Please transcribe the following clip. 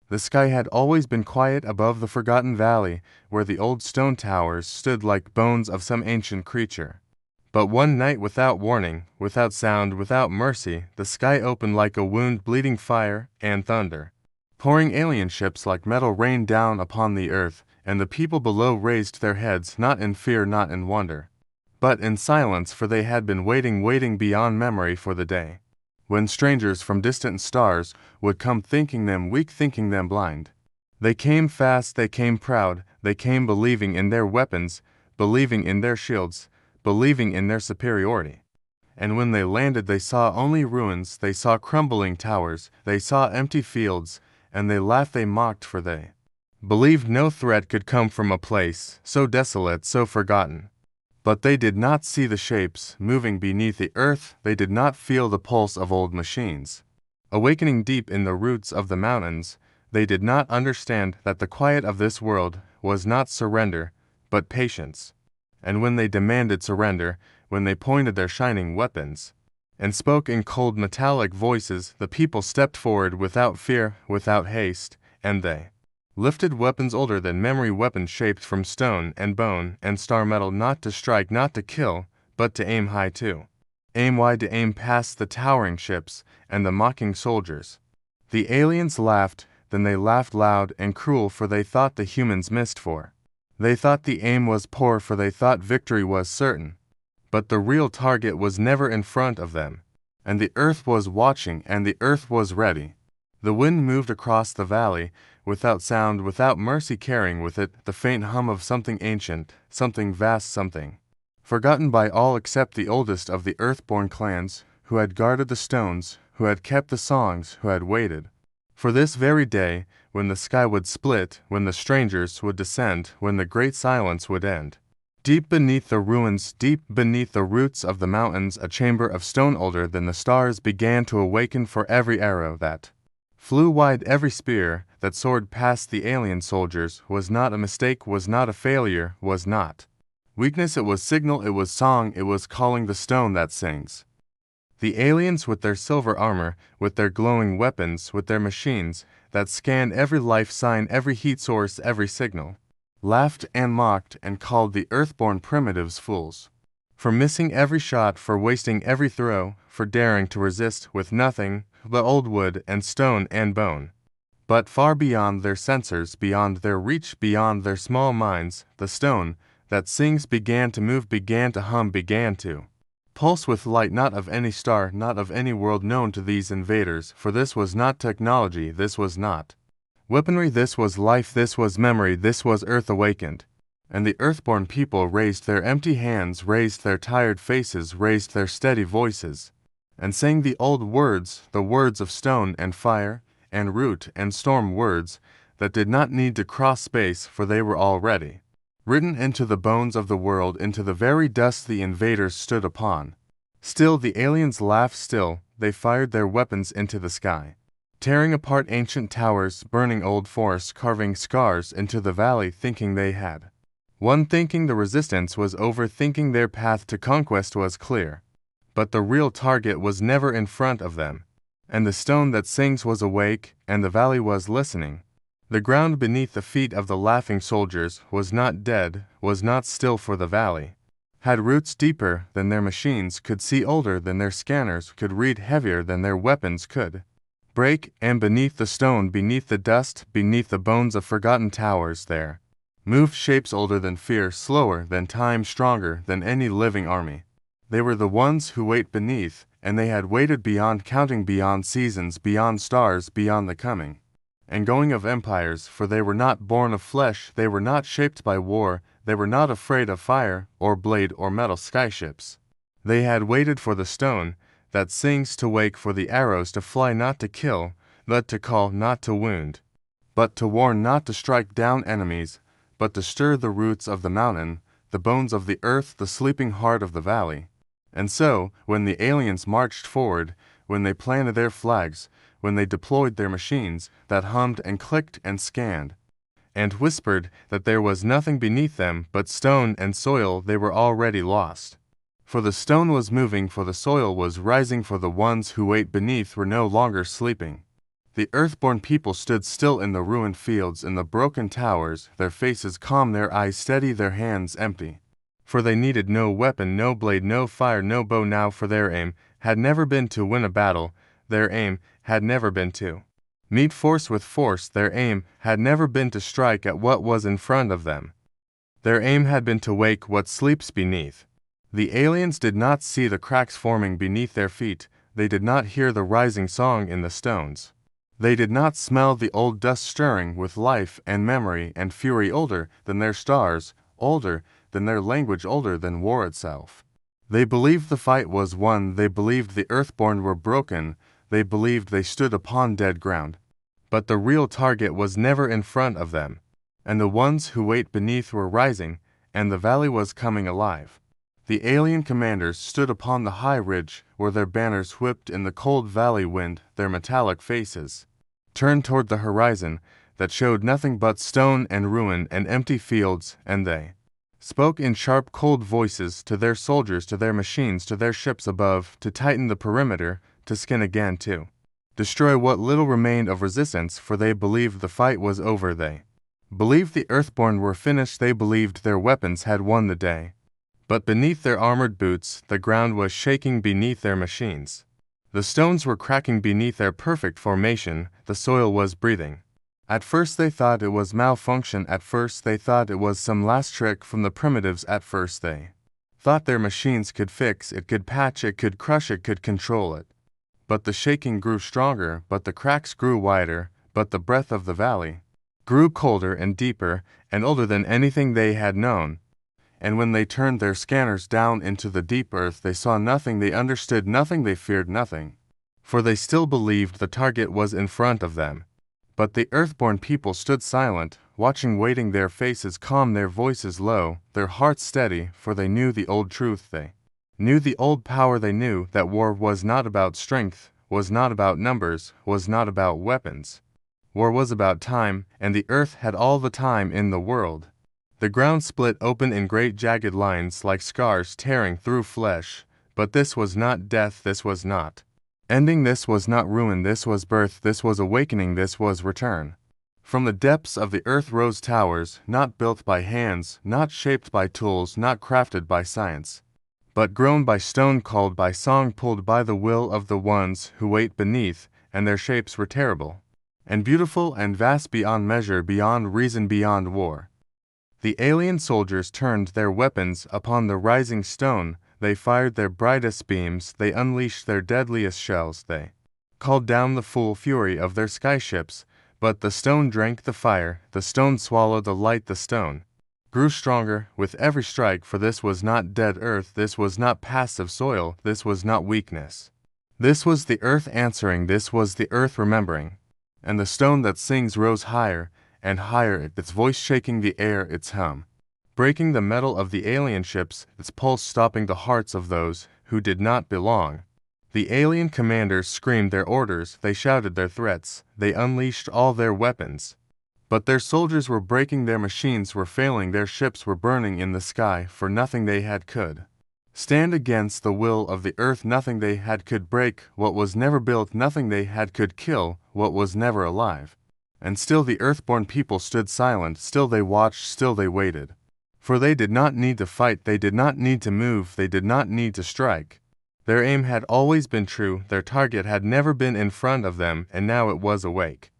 The sky had always been quiet above the forgotten valley, where the old stone towers stood like bones of some ancient creature. But one night, without warning, without sound, without mercy, the sky opened like a wound, bleeding fire and thunder. Pouring alien ships like metal rained down upon the earth, and the people below raised their heads, not in fear, not in wonder, but in silence, for they had been waiting beyond memory for the day when strangers from distant stars would come, thinking them weak, thinking them blind. They came fast, they came proud, they came believing in their weapons, believing in their shields, believing in their superiority. And when they landed, they saw only ruins, they saw crumbling towers, they saw empty fields, and they laughed, they mocked, for they believed no threat could come from a place so desolate, so forgotten. But they did not see the shapes moving beneath the earth, they did not feel the pulse of old machines awakening deep in the roots of the mountains. They did not understand that the quiet of this world was not surrender, but patience. And when they demanded surrender, when they pointed their shining weapons and spoke in cold metallic voices, the people stepped forward without fear, without haste, and they lifted weapons older than memory, weapons shaped from stone and bone and star metal, not to strike, not to kill, but to aim high, to aim wide, to aim past the towering ships and the mocking soldiers. The aliens laughed, then they laughed loud and cruel, for they thought the humans missed, for they thought the aim was poor, for they thought victory was certain. But the real target was never in front of them, and the earth was watching, and the earth was ready. The wind moved across the valley, without sound, without mercy, carrying with it the faint hum of something ancient, something vast, something forgotten by all except the oldest of the earth-born clans, who had guarded the stones, who had kept the songs, who had waited for this very day, when the sky would split, when the strangers would descend, when the great silence would end. Deep beneath the ruins, deep beneath the roots of the mountains, a chamber of stone older than the stars began to awaken, for every arrow that flew wide, every spear that soared past the alien soldiers, was not a mistake, was not a failure, was not weakness, it was signal, it was song, it was calling the stone that sings. The aliens, with their silver armor, with their glowing weapons, with their machines that scanned every life sign, every heat source, every signal, laughed and mocked and called the earthborn primitives fools for missing every shot, for wasting every throw, for daring to resist with nothing but old wood and stone and bone. But far beyond their sensors, beyond their reach, beyond their small minds, the stone that sings began to move, began to hum, began to pulse with light, not of any star, not of any world known to these invaders, for this was not technology, this was not weaponry, this was life, this was memory, this was earth awakened. And the earthborn people raised their empty hands, raised their tired faces, raised their steady voices, and sang the old words, the words of stone and fire and root and storm, words that did not need to cross space, for they were already written into the bones of the world, into the very dust the invaders stood upon. Still the aliens laughed, still they fired their weapons into the sky, tearing apart ancient towers, burning old forests, carving scars into the valley, thinking they had won, thinking the resistance was over, thinking their path to conquest was clear. But the real target was never in front of them, and the stone that sings was awake, and the valley was listening. The ground beneath the feet of the laughing soldiers was not dead, was not still, for the valley had roots deeper than their machines could see, older than their scanners could read, heavier than their weapons could break, and beneath the stone, beneath the dust, beneath the bones of forgotten towers, there moved shapes older than fear, slower than time, stronger than any living army. They were the ones who wait beneath, and they had waited beyond counting, beyond seasons, beyond stars, beyond the coming and going of empires, for they were not born of flesh, they were not shaped by war, they were not afraid of fire, or blade, or metal skyships. They had waited for the stone that sings to wake, for the arrows to fly, not to kill, but to call, not to wound, but to warn, not to strike down enemies, but to stir the roots of the mountain, the bones of the earth, the sleeping heart of the valley. And so, when the aliens marched forward, when they planted their flags, when they deployed their machines that hummed and clicked and scanned and whispered that there was nothing beneath them but stone and soil, they were already lost. For the stone was moving, for the soil was rising, for the ones who wait beneath were no longer sleeping. The earthborn people stood still in the ruined fields, in the broken towers, their faces calm, their eyes steady, their hands empty. For they needed no weapon, no blade, no fire, no bow now, for their aim had never been to win a battle, their aim had never been to meet force with force, their aim had never been to strike at what was in front of them. Their aim had been to wake what sleeps beneath. The aliens did not see the cracks forming beneath their feet, they did not hear the rising song in the stones. They did not smell the old dust stirring with life and memory and fury, older than their stars, older than their language, older than war itself. They believed the fight was won, they believed the earthborn were broken, they believed they stood upon dead ground. But the real target was never in front of them, and the ones who wait beneath were rising, and the valley was coming alive. The alien commanders stood upon the high ridge, where their banners whipped in the cold valley wind, their metallic faces turned toward the horizon that showed nothing but stone and ruin and empty fields, and they spoke in sharp, cold voices to their soldiers, to their machines, to their ships above, to tighten the perimeter, to skin again, to destroy what little remained of resistance, for they believed the fight was over, they believed the earthborn were finished, they believed their weapons had won the day. But beneath their armored boots, the ground was shaking beneath their machines. The stones were cracking beneath their perfect formation, the soil was breathing. At first they thought it was malfunction, at first they thought it was some last trick from the primitives, at first they thought their machines could fix it, could patch it, could crush it, could control it. But the shaking grew stronger, but the cracks grew wider, but the breath of the valley grew colder and deeper and older than anything they had known. And when they turned their scanners down into the deep earth, they saw nothing, they understood nothing, they feared nothing. For they still believed the target was in front of them. But the earthborn people stood silent, watching, waiting, their faces calm, their voices low, their hearts steady, for they knew the old truth, they knew the old power, they knew that war was not about strength, was not about numbers, was not about weapons. War was about time, and the earth had all the time in the world. The ground split open in great jagged lines like scars tearing through flesh, but this was not death, this was not ending, this was not ruin, this was birth, this was awakening, this was return. From the depths of the earth rose towers, not built by hands, not shaped by tools, not crafted by science, but grown by stone, called by song, pulled by the will of the ones who wait beneath, and their shapes were terrible, and beautiful and vast beyond measure, beyond reason, beyond war. The alien soldiers turned their weapons upon the rising stone, they fired their brightest beams, they unleashed their deadliest shells, they called down the full fury of their skyships, but the stone drank the fire, the stone swallowed the light, the stone grew stronger with every strike, for this was not dead earth, this was not passive soil, this was not weakness. This was the earth answering, this was the earth remembering. And the stone that sings rose higher and higher, its voice shaking the air, its hum breaking the metal of the alien ships, its pulse stopping the hearts of those who did not belong. The alien commanders screamed their orders, they shouted their threats, they unleashed all their weapons. But their soldiers were breaking, their machines were failing, their ships were burning in the sky, for nothing they had could stand against the will of the earth, nothing they had could break what was never built, nothing they had could kill what was never alive. And still the earthborn people stood silent, still they watched, still they waited. For they did not need to fight, they did not need to move, they did not need to strike. Their aim had always been true, their target had never been in front of them, and now it was awake.